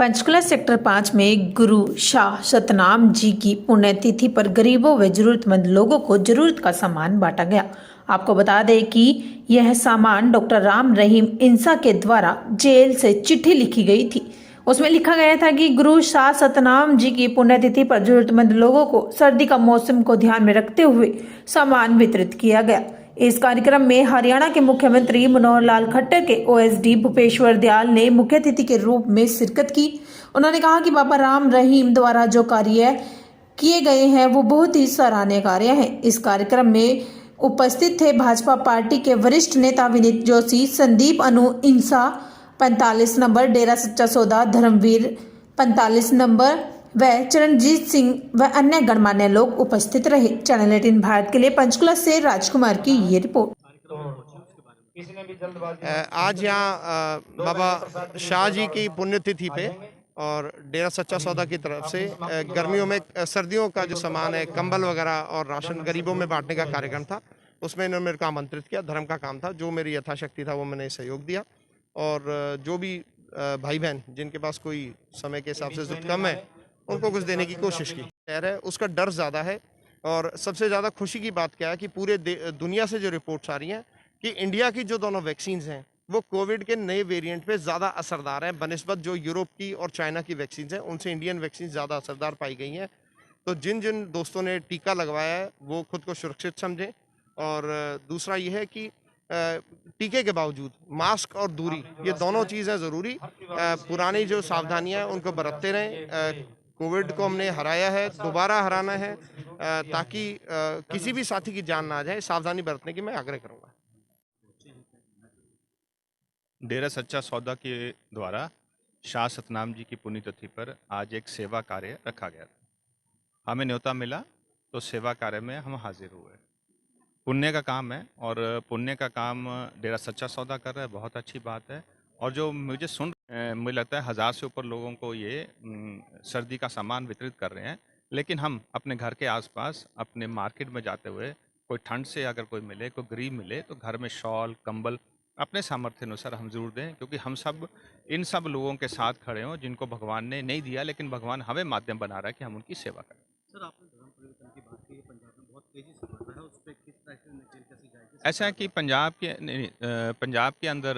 Panchkula sector 5 में गुरु शाह सतनाम जी की पुण्यतिथि पर गरीबों व जरूरतमंद लोगों को जरूरत का सामान बांटा गया। आपको बता दें कि यह सामान डॉक्टर राम रहीम इंसा के द्वारा जेल से चिट्ठी लिखी गई थी। उसमें लिखा गया था कि गुरु शाह सतनाम जी की पुण्यतिथि पर जरूरतमंद लोगों को सर्दी का मौसम को ध्यान में रखते हुए सामान वितरित किया गया। इस कार्यक्रम में हरियाणा के मुख्यमंत्री मनोहर लाल खट्टर के ओएसडी भूपेश्वर दयाल ने मुख्य अतिथि के रूप में शिरकत की। उन्होंने कहा कि बाबा राम रहीम द्वारा जो कार्य किए गए हैं वो बहुत ही सराहनीय कार्य है। इस कार्यक्रम में उपस्थित थे भाजपा पार्टी के वरिष्ठ नेता विनीत जोशी, संदीप अनु इंसा 45 नंबर, डेरा सच्चा सौदा धर्मवीर 45 नंबर व चरणजीत सिंह व अन्य गणमान्य लोग उपस्थित रहे। चैनल 18 भारत के लिए पंचकुला से राजकुमार की ये रिपोर्ट। आज यहाँ बाबा शाह जी की पुण्यतिथि पे और डेरा सच्चा सौदा की तरफ से गर्मियों में सर्दियों का जो सामान है, कंबल वगैरह और राशन गरीबों में बांटने का कार्यक्रम था। उसमें इन्होंने मेरे को आमंत्रित किया। धर्म का काम था, जो मेरी यथाशक्ति था वो मैंने सहयोग दिया। और जो भी भाई बहन जिनके पास कोई समय के हिसाब से ज़रूरत कम है उनको कुछ देने की कोशिश की। शहर है उसका डर ज़्यादा है। और सबसे ज़्यादा खुशी की बात क्या है कि पूरे दुनिया से जो रिपोर्ट्स आ रही हैं कि इंडिया की जो दोनों वैक्सीन्स हैं वो कोविड के नए वेरिएंट पे ज़्यादा असरदार हैं बनिस्बत जो यूरोप की और चाइना की वैक्सीन्स हैं, उनसे इंडियन वैक्सीन ज़्यादा असरदार पाई गई हैं। तो जिन जिन दोस्तों ने टीका लगवाया है वो खुद को सुरक्षित समझें। और दूसरा ये है कि टीके के बावजूद मास्क और दूरी, ये दोनों चीज़ें ज़रूरी। पुरानी जो सावधानियाँ हैं उनको बरतते रहें। कोविड को हमने हराया है, दोबारा हराना है, ताकि किसी भी साथी की जान ना आ जाए। सावधानी बरतने की मैं आग्रह करूँगा। डेरा सच्चा सौदा के द्वारा शाह सतनाम जी की पुण्यतिथि पर आज एक सेवा कार्य रखा गया था। हमें न्योता मिला तो सेवा कार्य में हम हाजिर हुए। पुण्य का काम है और पुण्य का काम डेरा सच्चा सौदा कर रहा है, बहुत अच्छी बात है। और जो मुझे मुझे लगता है 1000 से ऊपर लोगों को ये सर्दी का सामान वितरित कर रहे हैं। लेकिन हम अपने घर के आसपास अपने मार्केट में जाते हुए कोई ठंड से अगर कोई मिले, कोई गरीब मिले, तो घर में शॉल कंबल अपने सामर्थ्य अनुसार हम जरूर दें, क्योंकि हम सब इन सब लोगों के साथ खड़े हों जिनको भगवान ने नहीं दिया, लेकिन भगवान हमें माध्यम बना रहा है कि हम उनकी सेवा करें। सर, आपने धर्म परिवर्तन की बात की, पंजाब में बहुत तेजी से बढ़ रहा है, उस पर किस तरह से नकेल कसी जाएगी? ऐसा है कि पंजाब के अंदर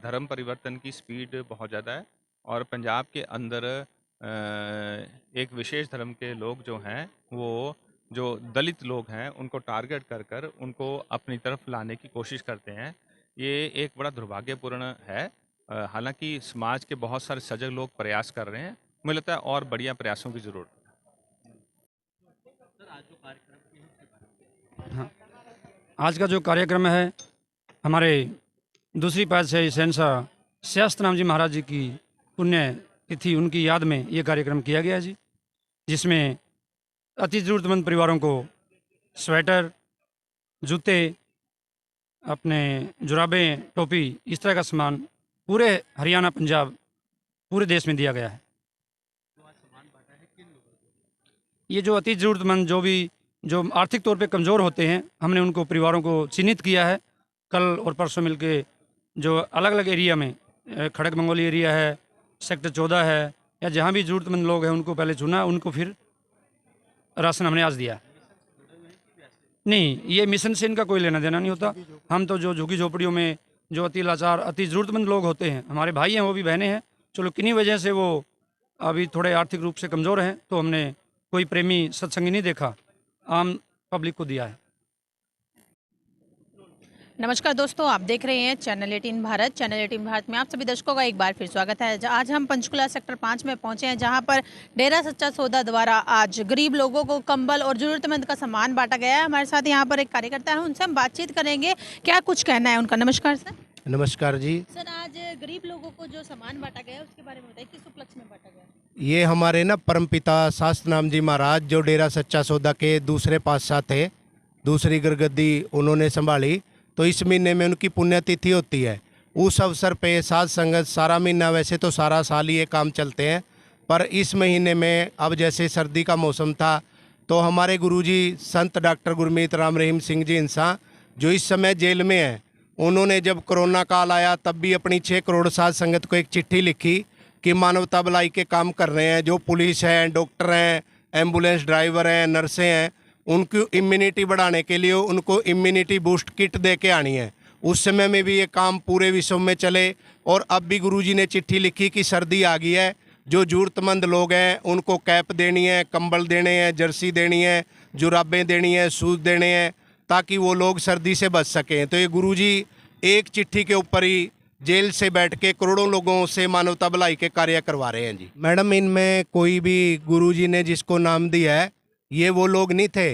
धर्म परिवर्तन की स्पीड बहुत ज़्यादा है। और पंजाब के अंदर एक विशेष धर्म के लोग जो हैं, वो जो दलित लोग हैं उनको टारगेट कर कर उनको अपनी तरफ लाने की कोशिश करते हैं। ये एक बड़ा दुर्भाग्यपूर्ण है। हालांकि समाज के बहुत सारे सजग लोग प्रयास कर रहे हैं। मुझे लगता है और बढ़िया प्रयासों की ज़रूरत है। सर, आज जो कार्यक्रम है उसके बारे में। हाँ, आज का जो कार्यक्रम है हमारे दूसरी पातशाही शहंशाह शाह सतनाम जी महाराज जी की पुण्य तिथि, उनकी याद में ये कार्यक्रम किया गया जी, जिसमें अति ज़रूरतमंद परिवारों को स्वेटर, जूते, अपने जुराबें, टोपी, इस तरह का सामान पूरे हरियाणा, पंजाब, पूरे देश में दिया गया है। ये जो अति ज़रूरतमंद जो आर्थिक तौर पे कमज़ोर होते हैं, हमने उनको परिवारों को चिन्हित किया है। कल और परसों मिलके जो अलग अलग एरिया में, खड़क मंगोली एरिया है, सेक्टर 14 है, या जहाँ भी ज़रूरतमंद लोग हैं उनको पहले चुना, उनको फिर राशन हमने आज दिया। नहीं, ये मिशन से इनका कोई लेना देना नहीं होता। हम तो जो झुग्गी झोपड़ियों में जो अति लाचार, अति ज़रूरतमंद लोग होते हैं, हमारे भाई हैं, वो भी बहनें हैं, चलो किन्हीं वजह से वो अभी थोड़े आर्थिक रूप से कमज़ोर हैं, तो हमने कोई प्रेमी सत्संगी नहीं देखा, आम पब्लिक को दिया है। नमस्कार दोस्तों, आप देख रहे हैं चैनल 18 भारत। चैनल 18 भारत में आप सभी दर्शकों का एक बार फिर स्वागत है। आज हम पंचकुला सेक्टर 5 में पहुंचे हैं, जहां पर डेरा सच्चा सौदा द्वारा आज गरीब लोगों को कंबल और ज़रूरतमंद का सामान बांटा गया है। हमारे साथ यहां पर एक कार्यकर्ता है, उनसे हम बातचीत करेंगे, क्या कुछ कहना है उनका। नमस्कार सर। नमस्कार जी। सर, आज गरीब लोगों को जो सामान बांटा गया है उसके बारे में बताइए, किस उपलक्ष्य में बांटा गया? ये हमारे ना परमपिता शाह सतनाम जी महाराज जो डेरा सच्चा सौदा के दूसरे पातशाह थे, दूसरी गुरगद्दी उन्होंने संभाली, तो इस महीने में उनकी पुण्यतिथि होती है। उस अवसर पे साध संगत सारा महीना, वैसे तो सारा साल ही ये काम चलते हैं, पर इस महीने में अब जैसे सर्दी का मौसम था, तो हमारे गुरुजी संत डॉक्टर गुरमीत राम रहीम सिंह जी इंसा, जो इस समय जेल में हैं, उन्होंने जब कोरोना काल आया तब भी अपनी 6 करोड़ साध संगत को एक चिट्ठी लिखी कि मानवता भलाई के काम कर रहे हैं, जो पुलिस हैं, डॉक्टर हैं, एम्बुलेंस ड्राइवर हैं, नर्सें हैं, उनको इम्यूनिटी बढ़ाने के लिए उनको इम्यूनिटी बूस्ट किट दे के आनी है। उस समय में भी ये काम पूरे विश्व में चले। और अब भी गुरुजी ने चिट्ठी लिखी कि सर्दी आ गई है, जो ज़रूरतमंद लोग हैं उनको कैप देनी है, कंबल देने हैं, जर्सी देनी है, जुराबें देनी है, शूज़ देने हैं, ताकि वो लोग सर्दी से बच सकें। तो ये गुरुजी एक चिट्ठी के ऊपर ही जेल से बैठ के करोड़ों लोगों से मानवता भलाई के कार्य करवा रहे हैं जी। मैडम, इनमें कोई भी गुरुजी ने जिसको नाम दिया है ये वो लोग नहीं थे।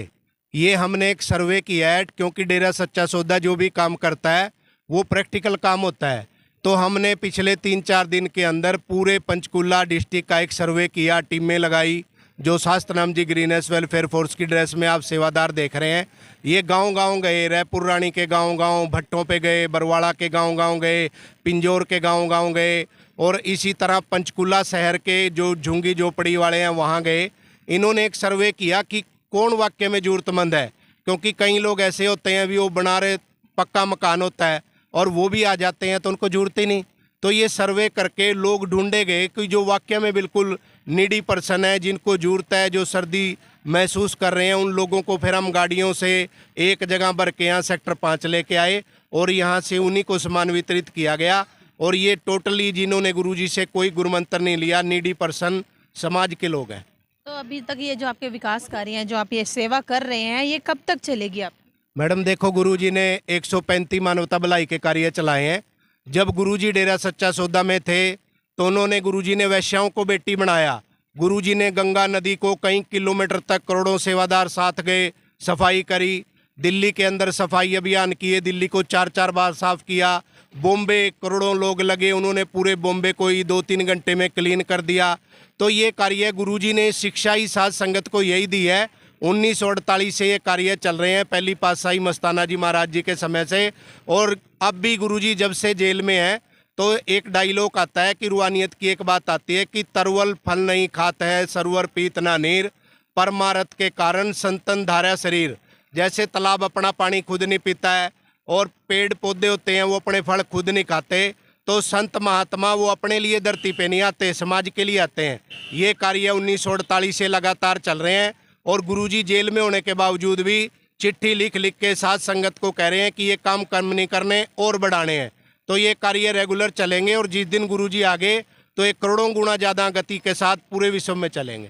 ये हमने एक सर्वे किया है, क्योंकि डेरा सच्चा सौदा जो भी काम करता है वो प्रैक्टिकल काम होता है। तो हमने पिछले 3-4 दिन के अंदर पूरे पंचकुला डिस्ट्रिक्ट का एक सर्वे किया, टीमें लगाई, जो शास्त्रनाम जी ग्रीनेस वेलफेयर फोर्स की ड्रेस में आप सेवादार देख रहे हैं। ये गांव-गांव गए, रायपुर रानी के गांव-गांव, भट्टों पे गए, बरवाड़ा के गांव-गांव गए, पिंजौर के गांव-गांव गए, और इसी तरह पंचकुला शहर के जो झुंगी झोपड़ी वाले हैं वहाँ गए। इन्होंने एक सर्वे किया कि कौन वाकई में ज़रूरतमंद है, क्योंकि कई लोग ऐसे होते हैं भी वो बना रहे पक्का मकान होता है और वो भी आ जाते हैं तो उनको ज़रूरत ही नहीं। तो ये सर्वे करके लोग ढूंढे गए कि जो वाकई में बिल्कुल नीडी पर्सन है, जिनको ज़रूरत है, जो सर्दी महसूस कर रहे हैं, उन लोगों को फिर हम गाड़ियों से एक जगह भर के यहाँ सेक्टर 5 लेके आए और यहाँ से उन्हीं को सामान वितरित किया गया। और ये टोटली जिन्होंने गुरुजी से कोई गुरुमंत्र नहीं लिया, नीडी पर्सन समाज के लोग हैं। तो अभी तक ये जो आपके विकास कार्य हैं, जो आप ये सेवा कर रहे हैं, ये कब तक चलेगी आप? मैडम देखो, गुरुजी ने 135 मानवता भलाई के कार्य चलाए हैं। जब गुरुजी डेरा सच्चा सौदा में थे तो उन्होंने गुरुजी ने वैश्याओं को बेटी बनाया। गुरुजी ने गंगा नदी को कई किलोमीटर तक करोड़ों सेवादार साथ गए, सफाई करी। दिल्ली के अंदर सफाई अभियान किए, दिल्ली को 4-4 बार साफ किया। बॉम्बे करोड़ों लोग लगे, उन्होंने पूरे बॉम्बे को ही 2-3 घंटे में क्लीन कर दिया। तो ये कार्य गुरुजी ने शिक्षा ही साध संगत को यही दी है। 1948 से ये कार्य चल रहे हैं, पहली पातशाही मस्ताना जी महाराज जी के समय से। और अब भी गुरुजी जब से जेल में है तो एक डायलॉग आता है कि रूहानियत की एक बात आती है कि तरवल फल नहीं खाता है, सरवर पीत ना नीर, परमारथ के कारण संतन धारा शरीर। जैसे तालाब अपना पानी खुद नहीं पीता है और पेड़ पौधे होते हैं वो अपने फल खुद नहीं खाते, तो संत महात्मा वो अपने लिए धरती पे नहीं आते, समाज के लिए आते हैं। ये कार्य 1948 से लगातार चल रहे हैं और गुरुजी जेल में होने के बावजूद भी चिट्ठी लिख लिख के साथ संगत को कह रहे हैं कि ये काम कम नहीं करने और बढ़ाने हैं। तो ये कार्य रेगुलर चलेंगे और जिस दिन गुरुजी आगे तो ये करोड़ों गुना ज़्यादा गति के साथ पूरे विश्व में चलेंगे।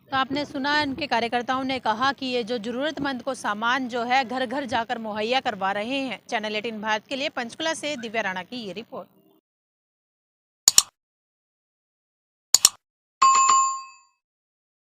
तो आपने सुना इनके कार्यकर्ताओं ने कहा कि ये जो जरूरतमंद को सामान जो है घर घर जाकर मुहैया करवा रहे हैं। चैनल 18 भारत के लिए पंचकुला से दिव्या राणा की ये रिपोर्ट।